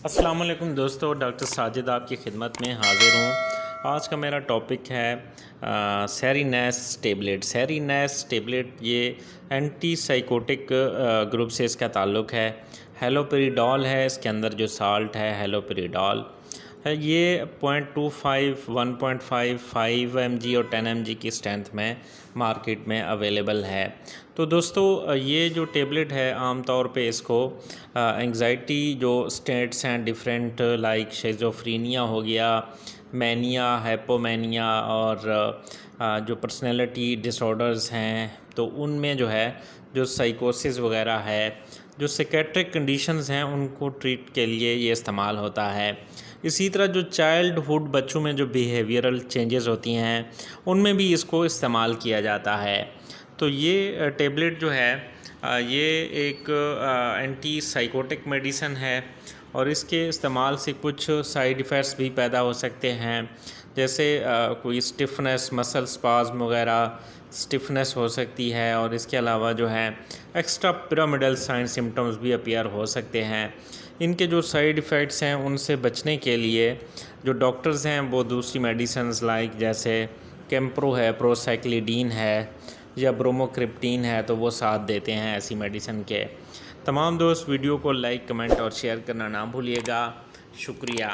अस्सलाम वालेकुम दोस्तों, डॉक्टर साजिद आपकी खिदमत में हाज़िर हूँ। आज का मेरा टॉपिक है सेरिनेस टेबलेट। सेरिनेस टेबलेट ये एंटी साइकोटिक ग्रुप से इसका ताल्लुक़ है। हेलोपेरिडॉल है, इसके अंदर जो साल्ट है हेलोपेरिडॉल है। ये 0.25, 1.5, 5 mg और 10 mg की स्ट्रेंथ में मार्केट में अवेलेबल है। तो दोस्तों ये जो टेबलेट है आम तौर पे इसको एंग्जाइटी जो स्टेट्स हैं डिफरेंट लाइक शिज़ोफ्रेनिया हो गया, मैनिया, हाइपोमैनिया और जो पर्सनैलिटी डिसऑर्डर्स हैं तो उनमें जो है जो साइकोसिस वगैरह है, जो साइकेट्रिक कंडीशंस हैं उनको ट्रीट के लिए ये इस्तेमाल होता है। इसी तरह जो चाइल्डहुड बच्चों में जो बिहेवियरल चेंजेस होती हैं उनमें भी इसको इस्तेमाल किया जाता है। तो ये टेबलेट जो है ये एक एंटी साइकोटिक मेडिसन है और इसके इस्तेमाल से कुछ साइड इफ़ेक्ट्स भी पैदा हो सकते हैं, जैसे कोई स्टिफनेस, मसल स्पाज्म वगैरह स्टिफनेस हो सकती है और इसके अलावा जो है एक्स्ट्रा पिरामिडल साइन सिम्टम्स भी अपीयर हो सकते हैं। इनके जो साइड इफ़ेक्ट्स हैं उनसे बचने के लिए जो डॉक्टर्स हैं वो दूसरी मेडिसिन्स लाइक जैसे कैम्प्रो है, प्रोसाइक्लिडीन है या ब्रोमोक्रिप्टीन है तो वो साथ देते हैं ऐसी मेडिसिन के। तमाम दोस्त वीडियो को लाइक, कमेंट और शेयर करना ना भूलिएगा। शुक्रिया।